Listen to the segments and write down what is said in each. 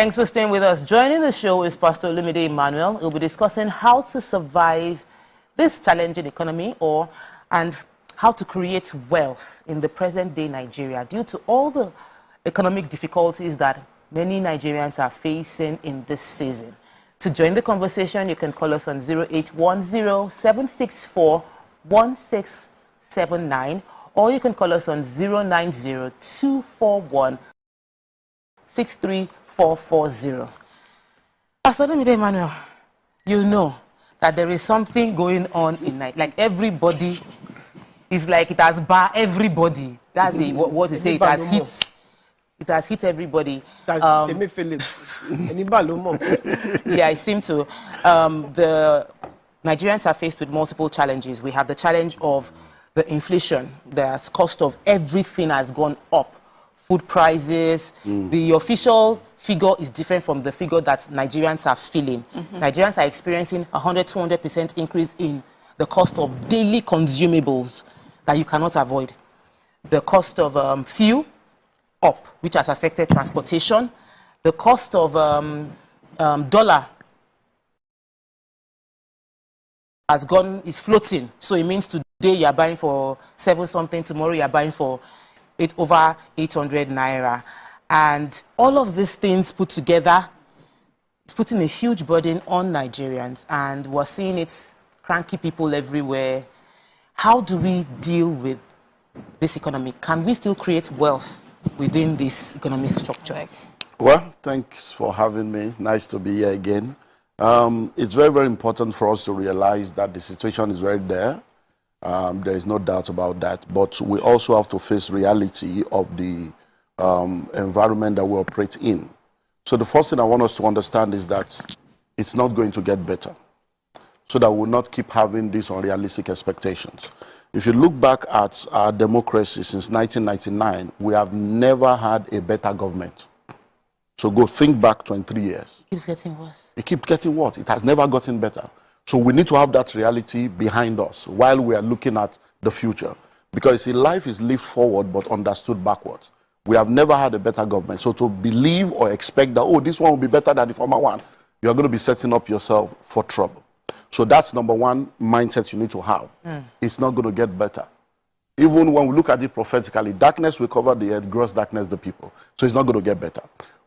Thanks for staying with us. Joining the show is Pastor Olumide Emmanuel. We'll be discussing how to survive this challenging economy and how to create wealth in the present-day Nigeria due to all the economic difficulties that many Nigerians are facing in this season. To join the conversation, you can call us on 0810-764-1679, or you can call us on 090-241-63440. Pastor Olumide Emmanuel, you know that there is something going on in Nigeria. Like everybody is like it has bar everybody. That's what you say. It has hit. It has hit everybody. Yeah, it seems to. The Nigerians are faced with multiple challenges. We have the challenge of the inflation. The cost of everything has gone up. Food prices. The official figure is different from the figure that Nigerians are feeling. Nigerians are experiencing 100-200% increase in the cost of daily consumables that you cannot avoid. The cost of fuel up, which has affected transportation. The cost of dollar is floating. So it means today you are buying for 7 something, tomorrow you are buying for over 800 naira. And all of these things put together, it's putting a huge burden on Nigerians, and we're seeing it cranky people everywhere. How do we deal with this economy? Can we still create wealth within this economic structure? Well, thanks for having me. Nice to be here again. It's very, very important for us to realize that the situation is right there. There is no doubt about that. But we also have to face reality of the environment that we operate in. So the first thing I want us to understand is that it's not going to get better, so that we'll not keep having these unrealistic expectations. If you look back at our democracy since 1999, we have never had a better government. So go think back 23 years. It keeps getting worse. It keeps getting worse. It has never gotten better. So we need to have that reality behind us while we are looking at the future. Because see, life is lived forward but understood backwards. We have never had a better government. So to believe or expect that, oh, this one will be better than the former one, you're going to be setting up yourself for trouble. So that's number one mindset you need to have. It's not going to get better. Even when we look at it prophetically, darkness will cover the earth, gross darkness the people. So it's not going to get better.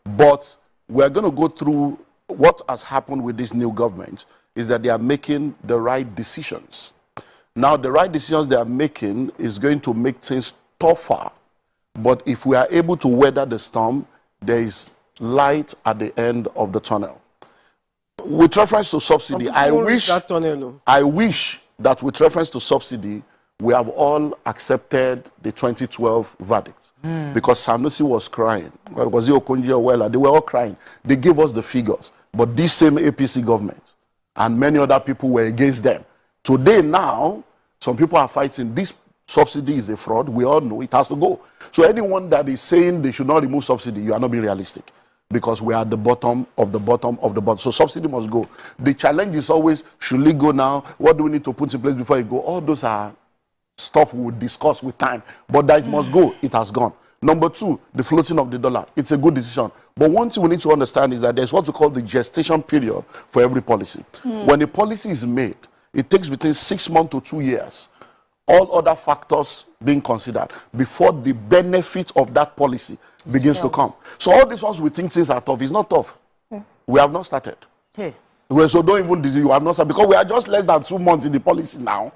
But we're going to go through what has happened with this new government is that they are making the right decisions. Now, the right decisions they are making is going to make things tougher. But if we are able to weather the storm, there is light at the end of the tunnel. With reference to subsidy, I wish that with reference to subsidy, we have all accepted the 2012 verdict. Because Sanusi was crying. Was it Okonjo Iweala? They were all crying. They gave us the figures. But this same APC government and many other people were against them. Today now, some people are fighting. This subsidy is a fraud. We all know it has to go. So anyone that is saying they should not remove subsidy, you are not being realistic. Because we are at the bottom of the bottom of the bottom. So subsidy must go. The challenge is always, should it go now? What do we need to put in place before it go? All those are stuff we will discuss with time. But that it must go, it has gone. Number two, the floating of the dollar. It's a good decision. But one thing we need to understand is that there's what we call the gestation period for every policy. When a policy is made, it takes between 6 months to 2 years, all other factors being considered, before the benefit of that policy begins to come. So all these ones we think things are tough. It's not tough. We have not started. So don't even disease, you have not started, because we are just less than 2 months in the policy now.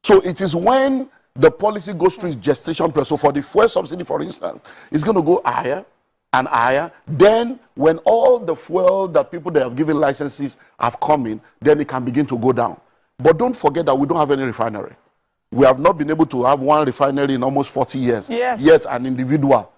So it is when the policy goes through its gestation period. So for the fuel subsidy, for instance, it's going to go higher and higher. Then when all the fuel that people that have given licenses have come in, then it can begin to go down. But don't forget that we don't have any refinery. We have not been able to have one refinery in almost 40 years. Yet an individual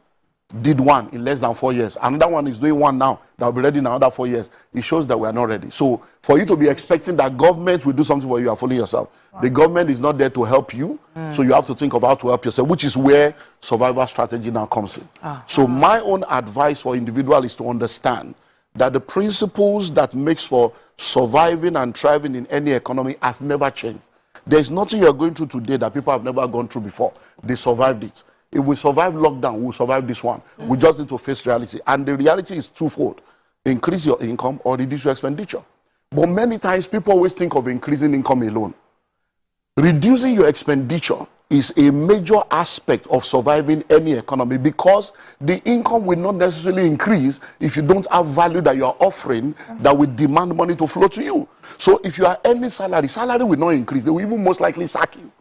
did one in less than 4 years. Another one is doing one now that will be ready in another 4 years. It shows that we are not ready. So for you to be expecting that government will do something for you, you are fooling yourself. The government is not there to help you. So you have to think of how to help yourself, which is where survival strategy now comes in. So my own advice for individuals is to understand that the principles that makes for surviving and thriving in any economy has never changed. There's nothing you're going through today that people have never gone through before. They survived it. If we survive lockdown, we'll survive this one. We just need to face reality. And the reality is twofold. increase your income or reduce your expenditure. But many times people always think of increasing income alone. Reducing your expenditure is a major aspect of surviving any economy, because the income will not necessarily increase if you don't have value that you are offering that will demand money to flow to you. So if you are earning salary will not increase. They will even most likely sack you.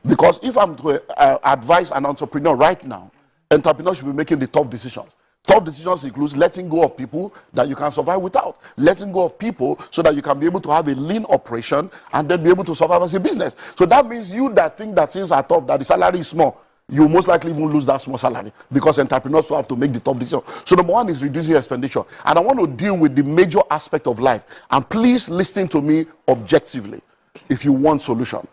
Because if I'm to advise an entrepreneur right now, entrepreneurs should be making the tough decisions. Tough decisions includes letting go of people that you can survive without. Letting go of people so that you can be able to have a lean operation and then be able to survive as a business. So that means you that think that things are tough, that the salary is small, you most likely even lose that small salary, because entrepreneurs will have to make the tough decision. So number one is reducing your expenditure. And I want to deal with the major aspect of life. And please listen to me objectively if you want solution.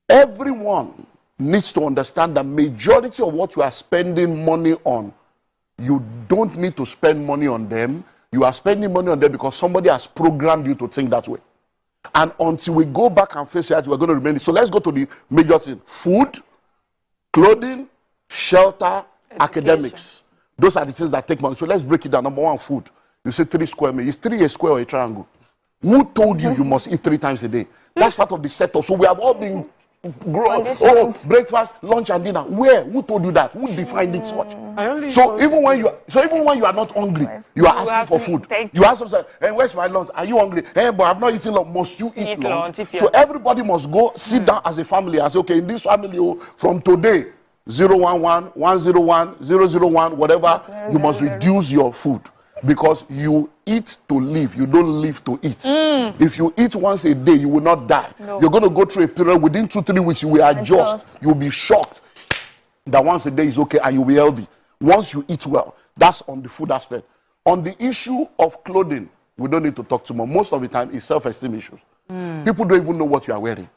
Everyone needs to understand that majority of what you are spending money on, you don't need to spend money on them. You are spending money on them because somebody has programmed you to think that way. And until we go back and face reality, we're going to remain. So let's go to the major thing. Food, clothing, shelter, academics. Those are the things that take money. So let's break it down. Number one, food. You say 3 square meters. Is 3 a square or a triangle? Who told you you must eat 3 times a day? That's part of the setup. So we have all been breakfast, lunch, and dinner. Where? Who told you that? Who defined it such? So even when you are not hungry, you are asking for food. You ask them, hey, where's my lunch? Are you hungry? Hey, but I've not eaten lunch. Must you eat lunch? So everybody must go sit down as a family and say, okay, in this family, from today, 011, 101, 001, whatever, you must reduce your food. Because you eat to live, you don't live to eat. If you eat once a day, you will not die. You're going to go through a period within 2-3 weeks, you will adjust. You'll be shocked that once a day is okay and you'll be healthy. Once you eat well, that's on the food aspect. On the issue of clothing, we don't need to talk too much. Most of the time, it's self-esteem issues. People don't even know what you are wearing.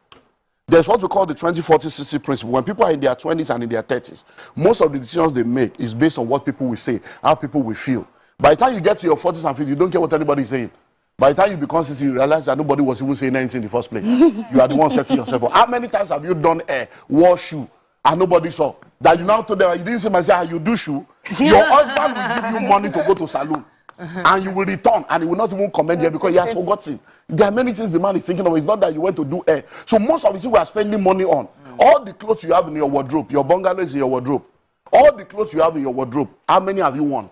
There's what we call the 20-40-60 principle. When people are in their 20s and in their 30s, most of the decisions they make is based on what people will say, how people will feel. By the time you get to your 40s and 50s, you don't care what anybody is saying. By the time you become 60, you realize that nobody was even saying anything in the first place. You are the one setting yourself up. How many times have you done a wore shoe and nobody saw? That you now told them, you didn't say, myself, you do shoe. Your husband will give you money to go to salon. And you will return and he will not even commend you because he has forgotten. There are many things the man is thinking of. It's not that you went to do hair. So most of the things we are spending money on. All the clothes you have in your wardrobe, your bungalow is in your wardrobe. All the clothes you have in your wardrobe, how many have you worn?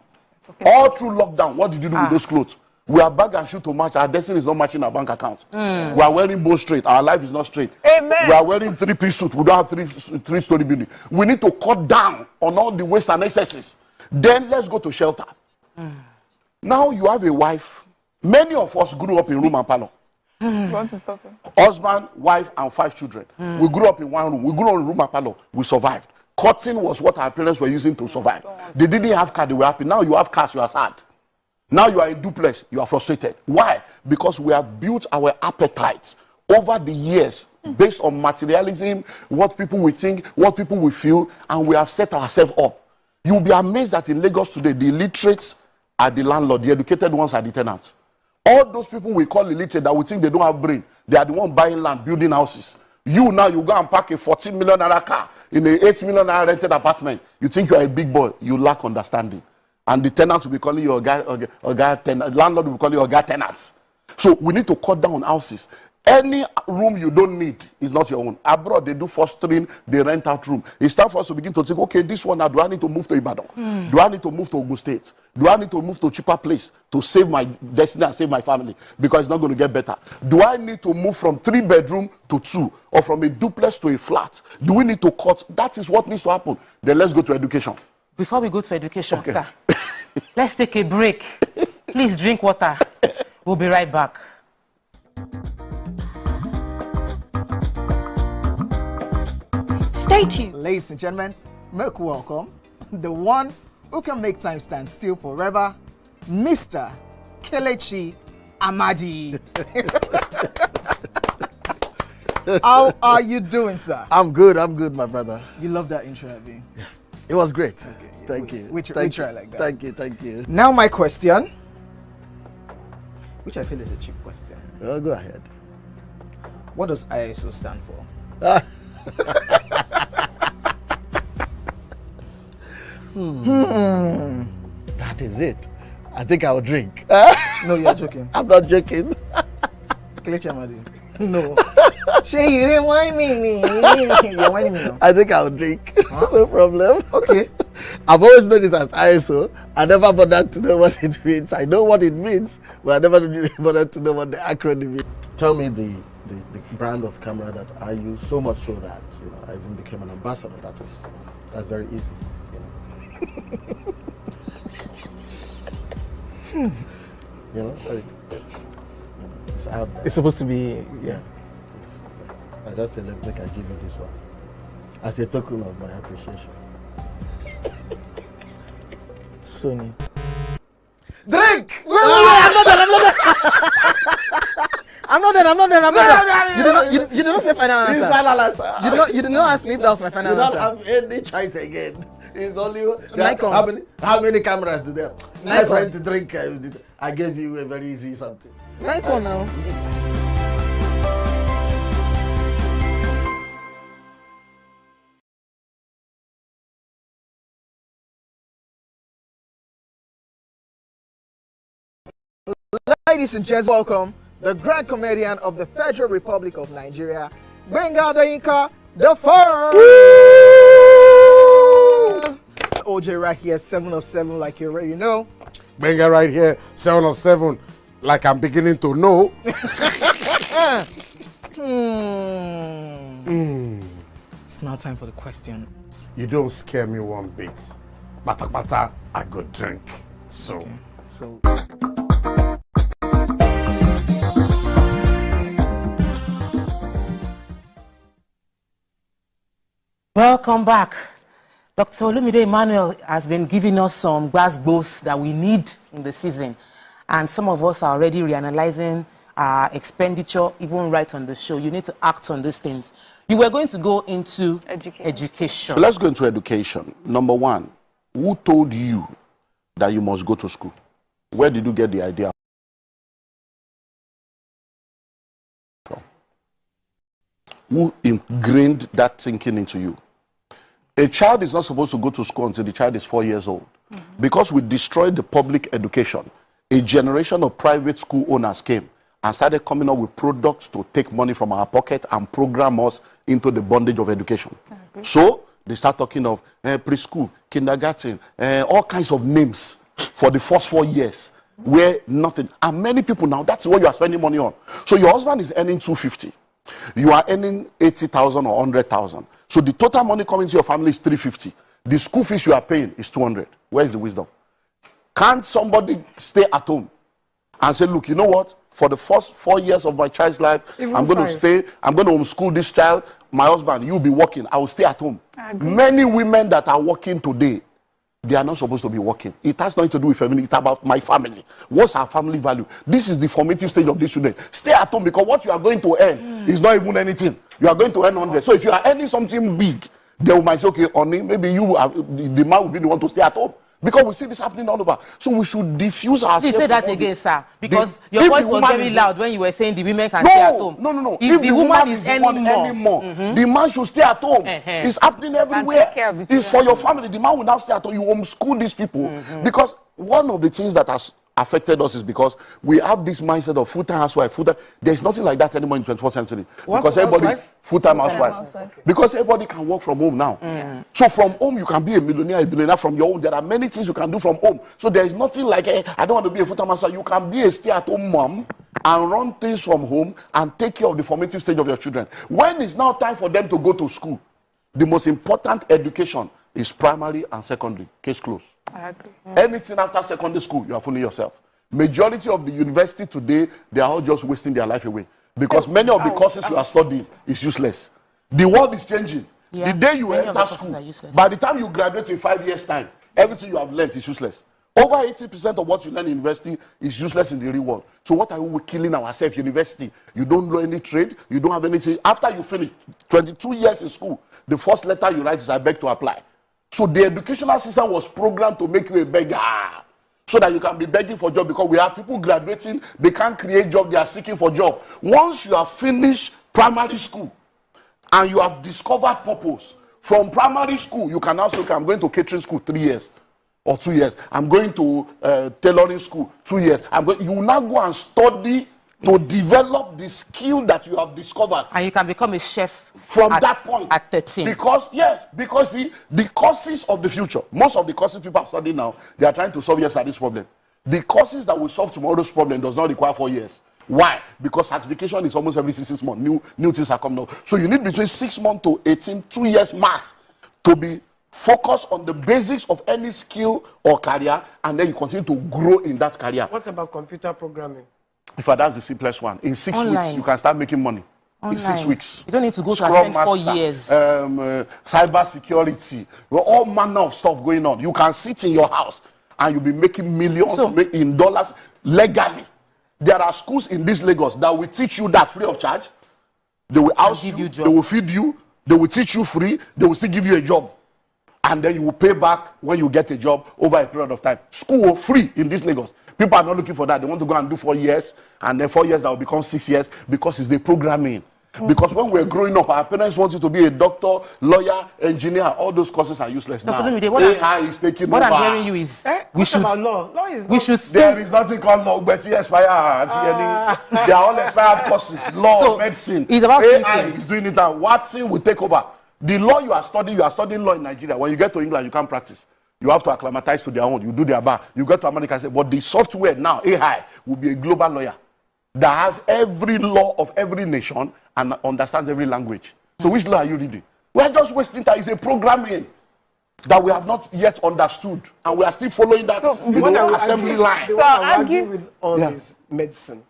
All through lockdown, what did you do with those clothes? We are bag and shoe to match. Our destiny is not matching our bank account. We are wearing both straight. Our life is not straight. Amen. We are wearing 3-piece suit. We don't have three-story building. We need to cut down on all the waste and excesses. Then let's go to shelter. Now you have a wife. Many of us grew up in room and parlor. You want to stop him? Husband, wife, and 5 children. We grew up in one room. We grew up in room and parlor. We survived. Cutting was what our parents were using to survive. They didn't have car, they were happy. Now you have cars, you are sad. Now you are in duplex, you are frustrated. Why? Because we have built our appetites over the years based on materialism, what people will think, what people will feel, and we have set ourselves up. You'll be amazed that in Lagos today, the illiterates are the landlord, the educated ones are the tenants. All those people we call illiterate that we think they don't have brain, they are the ones buying land, building houses. You now, you go and park a 14 million naira car in an 8 million naira rented apartment. You think you are a big boy. You lack understanding. And the tenant will be calling you a guy tenant. Landlord will call you a guy tenants. So we need to cut down on houses. Any room you don't need is not your own. Abroad, they do fostering, they rent out room. It's time for us to begin to think, okay, this one now, do I need to move to Ibadan? Do I need to move to Ogun State? Do I need to move to a cheaper place to save my destiny and save my family? Because it's not going to get better. Do I need to move from 3-bedroom to 2? Or from a duplex to a flat? Do we need to cut? That is what needs to happen. Then let's go to education. Before we go to education, sir, let's take a break. Please drink water. We'll be right back. Stay tuned. Ladies and gentlemen, make welcome the one who can make time stand still forever, Mr. Kelechi Amadi. How are you doing, sir? I'm good, my brother. You love that intro, Abby? Yeah. It was great. Okay. Thank you. We try like that. Thank you. Now my question, which I feel is a cheap question. Oh, go ahead. What does ISO stand for? That is it. I think I'll drink. No, you're joking. I'm not joking. Kelechi Amadi. No. Shay, you didn't whine me. You're whining me now. I think I'll drink. No problem. Okay. I've always known this as ISO. I never bothered to know what it means. I know what it means, but I never bothered to know what the acronym is. Tell me the brand of camera that I use, so much so that I even became an ambassador. That's very easy. Very, it's out there. It's supposed to be, yeah. I just said, let me give you this one as a token of my appreciation. Sony. Drink! I'm not done. You did not say final answer. It's final answer. You did not ask me if that was my final You don't answer. have any choice again. It's only Nikon. how many cameras do they have? My Nikon. friend to drink. I gave you a very easy something. Nikon now. Ladies and gents, welcome the grand comedian of the Federal Republic of Nigeria, Gbenga Adeyinka the first. OJ right here, 7 of 7, like you already know. Benga right here, 7 of 7, like I'm beginning to know. It's now time for the questions. You don't scare me one bit. Bata, I go drink. So, Okay. So Welcome back. Dr. Olumide Emmanuel has been giving us some gbas that we need in the season. And some of us are already reanalyzing our expenditure, even right on the show. You need to act on these things. You were going to go into education. So let's go into education. Number one, who told you that you must go to school? Where did you get the idea from? Who ingrained that thinking into you? A child is not supposed to go to school until the child is 4 years old. Because we destroyed the public education, a generation of private school owners came and started coming up with products to take money from our pocket and program us into the bondage of education. So they start talking of preschool, kindergarten, all kinds of names for the first 4 years where nothing. And many people now, that's what you are spending money on. So your husband is earning 250. You are earning 80,000 or 100,000. So the total money coming to your family is 350. The school fees you are paying is 200. Where is the wisdom? Can't somebody stay at home and say, look, you know what? For the first 4 years of my child's life, I'm going to stay, I'm going to homeschool this child. My husband, you'll be working. I will stay at home. Many women that are working today, they are not supposed to be working. It has nothing to do with family. It's about my family. What's our family value? This is the formative stage of this student. Stay at home because what you are going to earn is not even anything. You are going to earn 100. So if you are earning something big, they might say, okay, honey, maybe you are, the man will be the one to stay at home. Because we see this happening all over. So we should diffuse ourselves. Please say that again, sir. Because your voice was very loud when you were saying the women can stay at home. No. If the woman is earning more, the man should stay at home. It's happening everywhere. take care of the It's for your family. The man will now stay at home. You homeschool these people. Because one of the things that has affected us is because we have this mindset of full-time housewife. There is nothing like that anymore in the 21st century. Because everybody, full-time housewife. Because everybody can work from home now. So from home, you can be a millionaire, a billionaire from your home. There are many things you can do from home. So there is nothing like, I don't want to be a full-time housewife. You can be a stay-at-home mom and run things from home and take care of the formative stage of your children. When it's now time for them to go to school, the most important education is primary and secondary. Case closed. I agree. Anything after secondary school, you are fooling yourself. Majority of the university today, they are all just wasting their life away. Because many of the courses you are studying is useless. The world is changing. Yeah, The day you many of the enter courses school, are useless. by the time you graduate in 5 years' time, everything you have learned is useless. Over 80% of what you learn in university is useless in the real world. So what are we killing ourselves in university? You don't know any trade, you don't have anything. After you finish 22 years in school, the first letter you write is I beg to apply. So the educational system was programmed to make you a beggar, so that you can be begging for job, because we have people graduating, they can't create job, they are seeking for job. Once you have finished primary school and you have discovered purpose, from primary school, you can now say, okay, I'm going to catering school 3 years. or 2 years. I'm going to tailoring school, 2 years. You will now go and study to develop the skill that you have discovered. And you can become a chef from that point. At 13. Because see, the courses of the future, most of the courses people are studying now, they are trying to solve yesterday's problem. The courses that will solve tomorrow's problem does not require 4 years. Why? Because certification is almost every 6 months. New things are coming out. So you need between 6 months to 18, 2 years max to be focused on the basics of any skill or career, and then you continue to grow in that career. What about computer programming? In fact, that's the simplest one. In 6 weeks, you can start making money. Online. In 6 weeks. You don't need to go to Scrum spend 4 Master, years. Cyber security, all manner of stuff going on. You can sit in your house and you'll be making millions in dollars legally. There are schools in this Lagos that will teach you that free of charge. They will house you, they will feed you, they will teach you free, they will still give you a job. And then you will pay back when you get a job over a period of time. School free in this Lagos. People are not looking for that. They want to go and do 4 years, and then 4 years that will become 6 years because it's the programming. Because when we're growing up, our parents want you to be a doctor, lawyer, engineer. All those courses are useless now. AI is taking over. What I'm hearing you is we should about law. Law is we should there is nothing called law, but it's expired. They are all expired courses. Law, medicine. It's about AI is doing it now. Watson will take over. The law you are studying law in Nigeria. When you get to England, you can't practice. You have to acclimatize to their own. You do their bar. You go to America and say, but the software now, AI, will be a global lawyer that has every law of every nation and understands every language. So which law are you reading? We are just wasting time. It's a programming that we have not yet understood. And we are still following that assembly line. So I argue with all this medicine.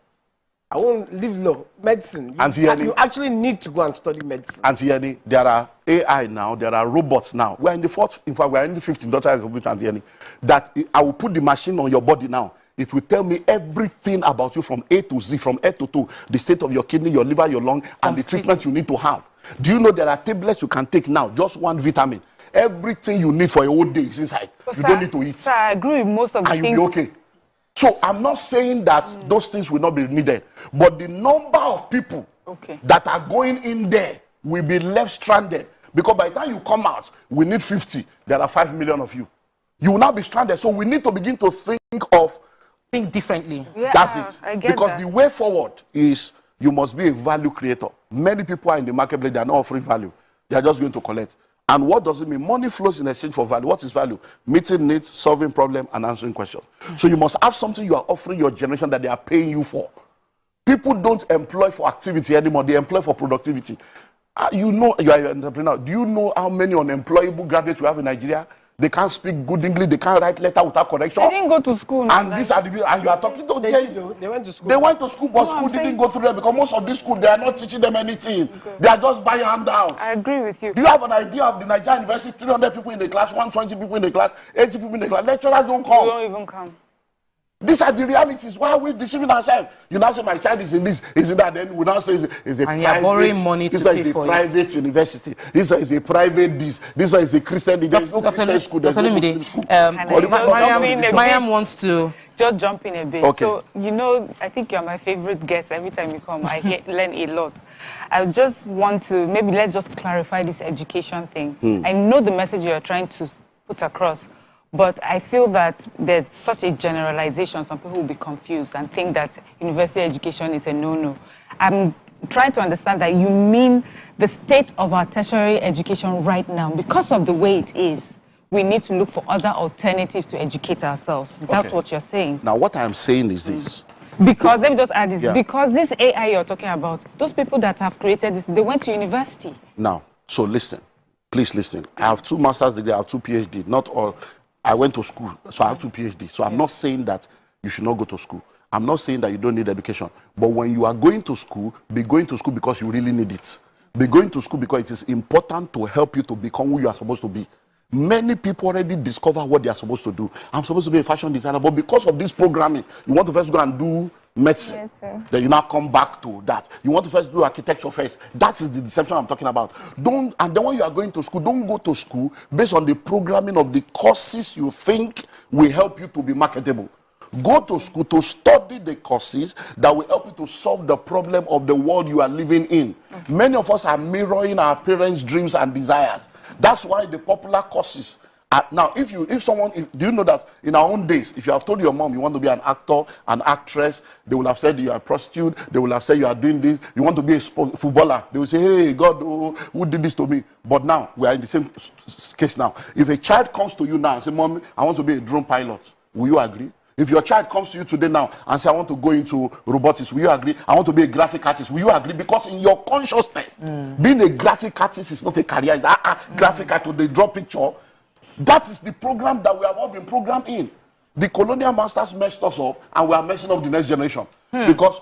I won't leave law. Medicine. You actually need to go and study medicine. Auntie Yenny, there are AI now, there are robots now. We are in the fourth, in fact, we are in the 15th doctorate of Auntie Yenny. That I will put the machine on your body now. It will tell me everything about you from A to Z, from A to T, the state of your kidney, your liver, your lung, and the treatment you need to have. Do you know there are tablets you can take now, just one vitamin? Everything you need for a whole day is inside. You don't need to eat. Sir, I agree with most of the things. And you'll be okay. So I'm not saying that those things will not be needed, but the number of people that are going in there will be left stranded. Because by the time you come out, we need 50. There are 5 million of you. You will now be stranded. So we need to begin to think differently. Yeah, that's it. I get because that. the way forward is you must be a value creator. Many people are in the marketplace, they are not offering value. They are just going to collect. And what does it mean? Money flows in exchange for value. What is value? Meeting needs, solving problems, and answering questions. So you must have something you are offering your generation that they are paying you for. People don't employ for activity anymore. They employ for productivity. You know you are an entrepreneur. Do you know how many unemployable graduates we have in Nigeria? They can't speak good English. They can't write letter without correction. They didn't go to school. And these are the and you are talking to they went to school. They went to school, but school didn't go through them because most of these schools they are not teaching them anything. They are just buying handouts. I agree with you. Do you have an idea of the Nigerian university? 300 people in the class, 120 people in the class, 80 people in the class. Lecturers don't come. They don't even come. These are the realities. Why are we deceiving ourselves? You now say my child is in this, is in that. Then we now say it's a and private. Borrowing money to pay is for a private university. This one is a private this. This one is a Christian. There is no Christian school. There's no Muslim school. Mariam wants to just jump in a bit. Okay. So, you know, I think you're my favorite guest. Every time you come, I learn a lot. I just want to, maybe let's just clarify this education thing. I know the message you're trying to put across, but I feel that there's such a generalization. Some people will be confused and think that university education is a no-no. I'm trying to understand that you mean the state of our tertiary education right now, because of the way it is, we need to look for other alternatives to educate ourselves. That's what you're saying. Now, what I'm saying is this. Because, let me just add this, because this AI you're talking about, those people that have created this, they went to university. Now, so listen. Please listen. I have 2 master's degrees, I have 2 PhD. Not all. I went to school, so I have 2 PhD. So I'm not saying that you should not go to school. I'm not saying that you don't need education. But when you are going to school, be going to school because you really need it. Be going to school because it is important to help you to become who you are supposed to be. Many people already discover what they are supposed to do. I'm supposed to be a fashion designer, but because of this programming, you want to first go and do medicine. Yes, sir. Then you now come back to that. You want to first do architecture first. That is the deception I'm talking about. And then when you are going to school, don't go to school based on the programming of the courses you think will help you to be marketable. Go to school to study the courses that will help you to solve the problem of the world you are living in. Many of us are mirroring our parents' dreams and desires. That's why the popular courses Now, do you know that in our own days, if you have told your mom you want to be an actor, an actress, they will have said you are a prostitute, they will have said you are doing this, you want to be a footballer, they will say, hey, God, who did this to me? But now, we are in the same case now. If a child comes to you now and say, Mom, I want to be a drone pilot, will you agree? If your child comes to you today now and say, I want to go into robotics, will you agree? I want to be a graphic artist, will you agree? Because in your consciousness, being a graphic artist is not a career. It's graphic artist, they draw picture. That is the program that we have all been programmed in. The colonial masters messed us up, and we are messing up the next generation. Because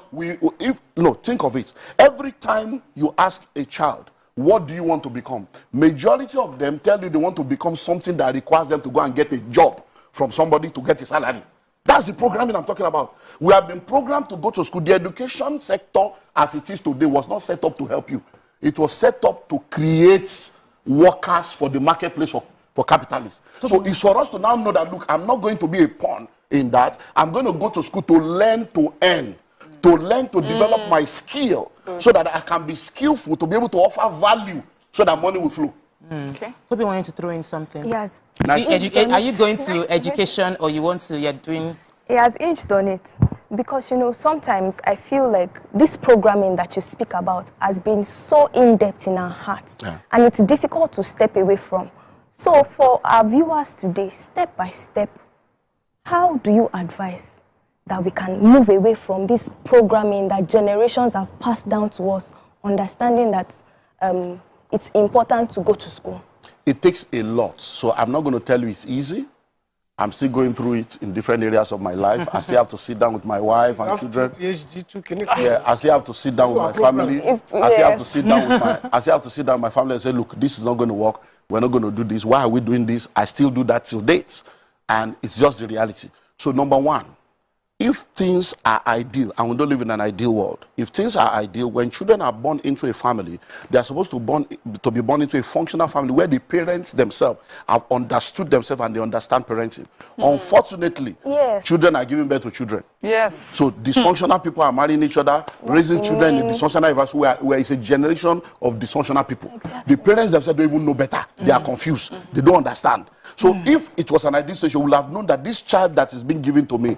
think of it. Every time you ask a child, what do you want to become? Majority of them tell you they want to become something that requires them to go and get a job from somebody to get a salary. That's the programming I'm talking about. We have been programmed to go to school. The education sector, as it is today, was not set up to help you. It was set up to create workers for the marketplace for capitalists. So it's for us to now know that, look, I'm not going to be a pawn in that. I'm going to go to school to learn to earn, to learn to develop my skill so that I can be skillful, to be able to offer value so that money will flow. Okay. Toby wanted to throw in something. Yes. Are you going to education, or you're doing? He has hinged on it. Because, sometimes I feel like this programming that you speak about has been so in-depth in our hearts. Yeah. And it's difficult to step away from. So for our viewers today, step by step, how do you advise that we can move away from this programming that generations have passed down to us, understanding that it's important to go to school? It takes a lot. So I'm not going to tell you it's easy. I'm still going through it in different areas of my life. I still have to sit down with my wife and children. Yeah, I still have to sit down with my family. I still have to sit down with my family and say, look, this is not going to work. We're not going to do this. Why are we doing this? I still do that till date. And it's just the reality. So number one, if things are ideal, and we don't live in an ideal world, if things are ideal, when children are born into a family, they are supposed to be born into a functional family where the parents themselves have understood themselves and they understand parenting. Unfortunately, children are giving birth to children. Yes. So dysfunctional people are marrying each other, raising children in a dysfunctional environment where it's a generation of dysfunctional people. Exactly. The parents themselves don't even know better. They are confused. They don't understand. So if it was an ideal situation, you would have known that this child that is being given to me,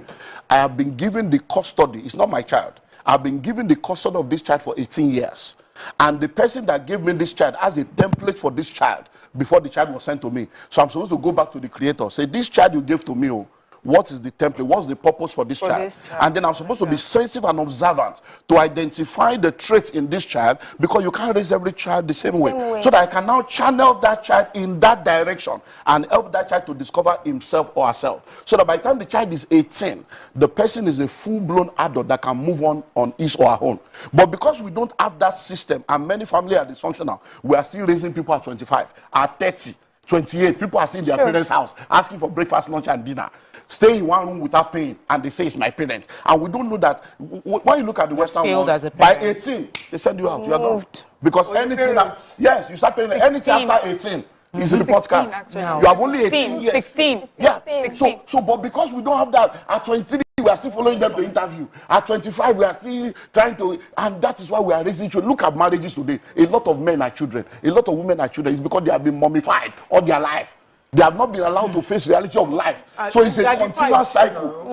I have been given the custody. It's not my child. I've been given the custody of this child for 18 years. And the person that gave me this child has a template for this child before the child was sent to me. So I'm supposed to go back to the creator, say, this child you gave to me, what is the template? What's the purpose for this child? And then I'm supposed to be sensitive and observant to identify the traits in this child, because you can't raise every child the same way. So that I can now channel that child in that direction and help that child to discover himself or herself. So that by the time the child is 18, the person is a full-blown adult that can move on his or her own. But because we don't have that system, and many families are dysfunctional, we are still raising people at 25, at 30, 28. People are still in their parents' house asking for breakfast, lunch, and dinner. Stay in one room without paying, and they say it's my parents. And we don't know that. When you look at the Western world, by 18, they send you out. You are gone. Because anything that, you start paying anything after 18 is in the podcast. You have only 18 years. 16. Yeah. 16. So, but because we don't have that, at 23, we are still following them to interview. At 25, we are still trying to, and that is why we are raising children. Look at marriages today. A lot of men are children. A lot of women are children. It's because they have been mummified all their life. They have not been allowed to face the reality of life. So it's a continuous cycle.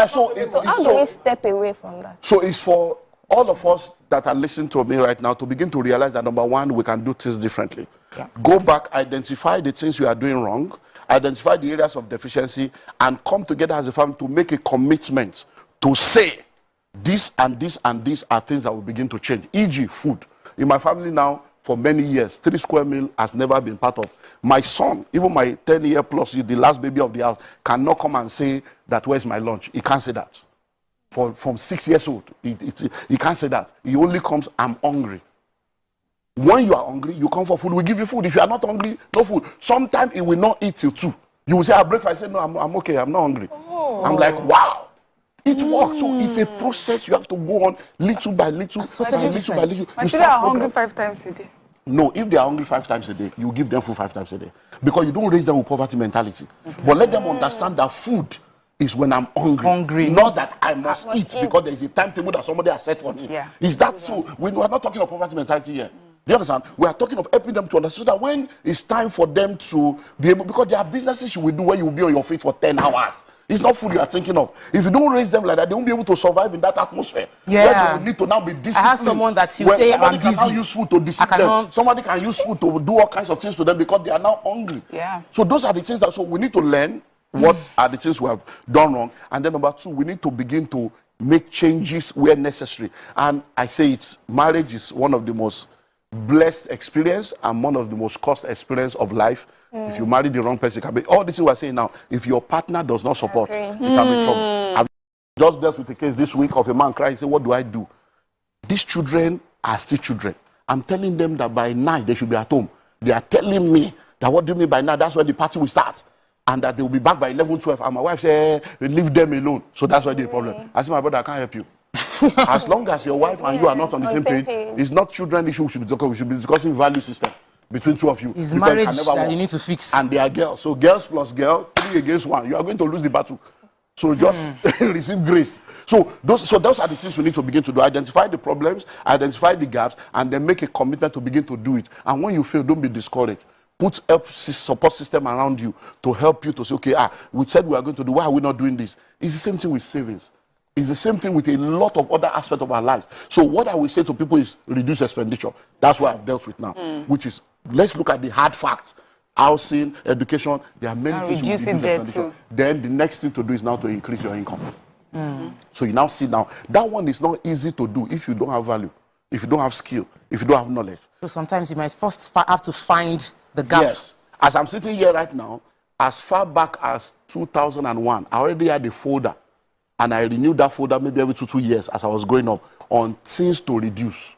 So how do we step away from that? So it's for all of us that are listening to me right now to begin to realize that, number one, we can do things differently. Go back, identify the things you are doing wrong, identify the areas of deficiency, and come together as a family to make a commitment to say this and this and these are things that will begin to change. E.g., food. In my family now, for many years, 3 square meal has never been part of. My son, even my 10-year plus, the last baby of the house, cannot come and say that, where's my lunch? He can't say that. From 6 years old, he can't say that. He only comes, I'm hungry. When you are hungry, you come for food, we give you food. If you are not hungry, no food. Sometimes he will not eat till 2. You will say, I'll breakfast. I say, no, I'm okay, I'm not hungry. I'm like, wow. It works. So it's a process you have to go on little by little. Little by little. My children are hungry 5 times a day. No, if they are hungry 5 times a day, you give them food 5 times a day. Because you don't raise them with poverty mentality. But let them understand that food is when I'm hungry. Not that I must eat because there is a timetable that somebody has set for me. Is that so? We are not talking of poverty mentality here. Do you understand? We are talking of helping them to understand so that when it's time for them to be able, because there are businesses you will do where you will be on your feet for 10 hours. It's not food you are thinking of. If you don't raise them like that, they won't be able to survive in that atmosphere. Yeah. Where they will need to now be disciplined. I have someone that you say, somebody I'm can busy. now use food to discipline them. Somebody can use food to do all kinds of things to them because they are now hungry. Yeah. So those are the things that, so we need to learn what are the things we have done wrong. And then number 2, we need to begin to make changes where necessary. And I say marriage is one of the most blessed experience and one of the most cost experience of life. If you marry the wrong person, it can be all this we're saying now. If your partner does not support, it can be trouble. I've just dealt with a case this week of a man crying, say, what do I do? These children are still children. I'm telling them that by 9 they should be at home. They are telling me that what do you mean by 9? That's when the party will start. And that they will be back by 11, 12. And my wife said, leave them alone. So that's why the problem. I said, my brother, I can't help you. As long as your wife and you are not on the same page, it's not children issue we should be talking. We should be discussing value system between 2 of you. It's marriage that you need to fix. And they are girls. So girls plus girl, 3 against 1. You are going to lose the battle. So just receive grace. So those are the things we need to begin to do. Identify the problems, identify the gaps, and then make a commitment to begin to do it. And when you fail, don't be discouraged. Put help support system around you to help you to say, okay, we said we are going to do, why are we not doing this? It's the same thing with savings. It's the same thing with a lot of other aspects of our lives. So what I will say to people is reduce expenditure. That's what I've dealt with now, which is, let's look at the hard facts. Housing, education, there are many things to reduce expenditure. Then the next thing to do is now to increase your income. So you now see now, that one is not easy to do if you don't have value, if you don't have skill, if you don't have knowledge. So sometimes you might first have to find the gap. Yes. As I'm sitting here right now, as far back as 2001, I already had a folder. And I renewed that folder maybe every 2 years as I was growing up on things to reduce.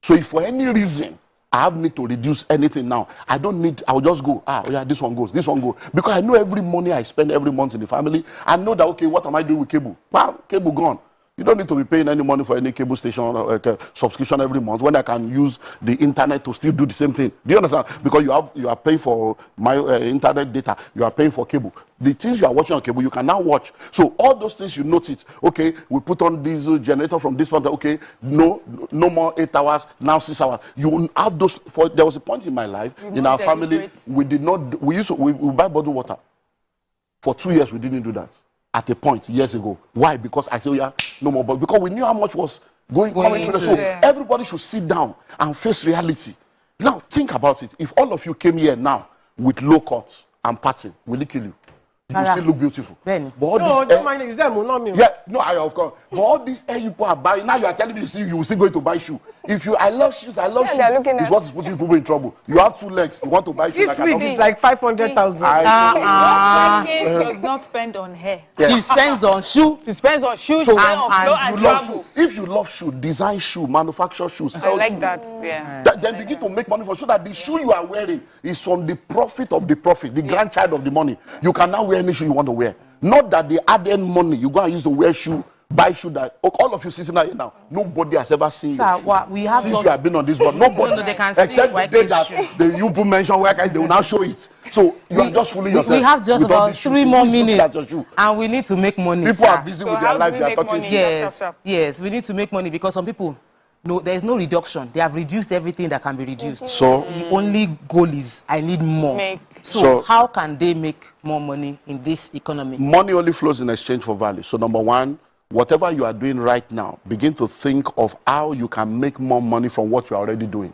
So if for any reason I have need to reduce anything now, I don't need, I'll just go, yeah, this one goes. Because I know every money I spend every month in the family, I know that, okay, what am I doing with cable? Well, cable gone. You don't need to be paying any money for any cable station or subscription every month when I can use the internet to still do the same thing. Do you understand? Because you are paying for my internet data, you are paying for cable. The things you are watching on cable, you can now watch. So all those things you notice, okay, we put on diesel generator from this one, okay, no more 8 hours, now 6 hours. You have those. There was a point in my life, in our family, we buy bottled water. For 2 years, we didn't do that. At a point years ago. Why? Because I said, yeah, no more. But because we knew how much was coming to the soul. Everybody should sit down and face reality. Now, think about it. If all of you came here now with low cuts and pattern, will it kill you? You will still look beautiful. But all don't mind, it's them, not me. Yeah, no, of course. But all these hair you people are buying, now you are telling me you will still going to buy shoes. I love shoes. It's what is putting people in trouble. You have 2 legs, you want to buy shoes. This week is like 500,000. Does not spend on hair. Yeah. She spends on shoe. She spends on shoes, so, and travel. If you love shoe, design shoe, manufacture shoes, sell I like shoe. that, yeah. Then begin to make money for so that the shoe you are wearing is from the profit of the profit, the grandchild of the money. You can now wear any shoe you want to wear. Not that they add in money. You go and use to wear shoe, buy shoe that all of you sitting here now. Nobody has ever seen Sir, you. Since you have been on this board, nobody they can except the day that you mention where guys they will now show it. So you are just fooling yourself. We have just about 3 more minutes, and we need to make money. People are busy with their life. They are talking shit. Yes, we need to make money because some people. No, there is no reduction. They have reduced everything that can be reduced. So the only goal is I need more. So how can they make more money in this economy? Money only flows in exchange for value. So number 1, whatever you are doing right now, begin to think of how you can make more money from what you are already doing.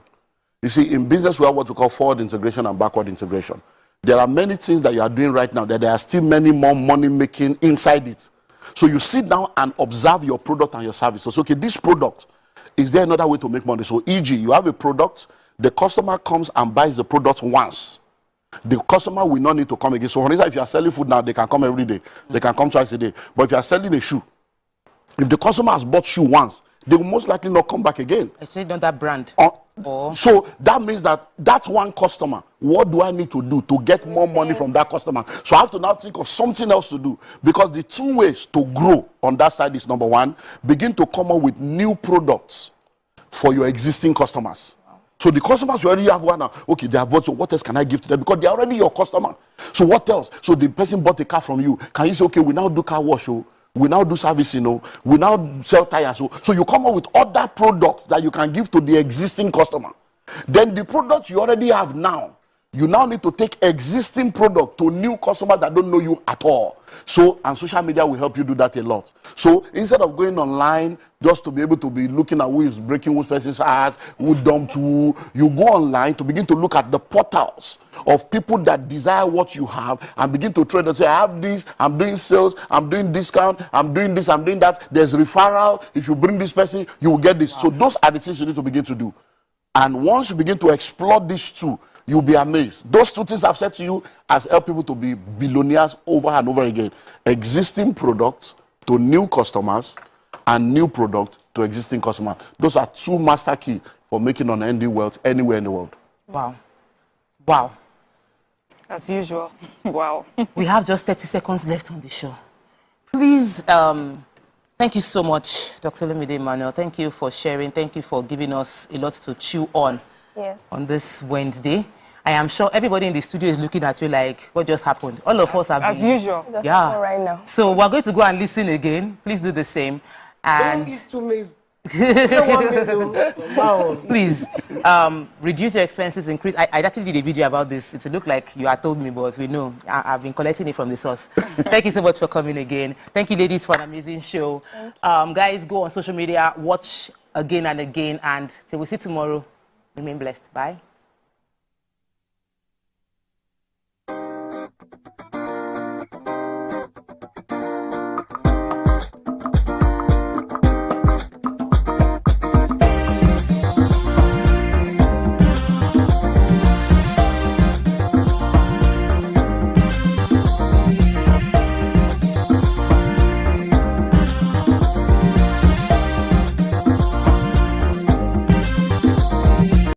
You see, in business we have what we call forward integration and backward integration. There are many things that you are doing right now that there are still many more money making inside it. So you sit down and observe your product and your service. So okay, this product, is there another way to make money? So e.g., you have a product, the customer comes and buys the product once. The customer will not need to come again. So for instance, if you are selling food now, they can come every day. They can come twice a day. But if you are selling a shoe, if the customer has bought shoe once, they will most likely not come back again. Actually, not that brand. So that means that one customer, what do I need to do to get more money from that customer? So I have to now think of something else to do. Because the 2 ways to grow on that side is number 1, begin to come up with new products for your existing customers. So the customers you already have one now, okay, they have bought, so what else can I give to them? Because they're already your customer. So what else? So the person bought a car from you. Can you say, okay, we now do car wash, we now do servicing, we now sell tires. So you come up with other products that you can give to the existing customer. Then the product you already have now, you now need to take existing product to new customers that don't know you at all. So, and social media will help you do that a lot. So, instead of going online just to be able to be looking at who is breaking whose person's heart, who dumped who, you go online to begin to look at the portals of people that desire what you have and begin to trade and say, I have this, I'm doing sales, I'm doing discount, I'm doing this, I'm doing that. There's referral. If you bring this person, you will get this. Wow. So, those are the things you need to begin to do. And once you begin to explore these two, you'll be amazed. Those two things I've said to you has helped people to be billionaires over and over again. Existing products to new customers and new product to existing customers. Those are two master keys for making unending wealth anywhere in the world. Wow. Wow. As usual. Wow. We have just 30 seconds left on the show. Please, thank you so much, Dr. Olumide Emmanuel. Thank you for sharing. Thank you for giving us a lot to chew on. Yes. On this Wednesday. I am sure everybody in the studio is looking at you like, what just happened? All of us have as usual. Yeah. Right now. So we're going to go and listen again. Please do the same. And don't eat too much. Please reduce your expenses, increase. I actually did a video about this. It looked like you had told me, but we know I've been collecting it from the source. Thank you so much for coming again. Thank you, ladies, for an amazing show. Guys, go on social media, watch again and again, and till we see tomorrow. Remain blessed. Bye.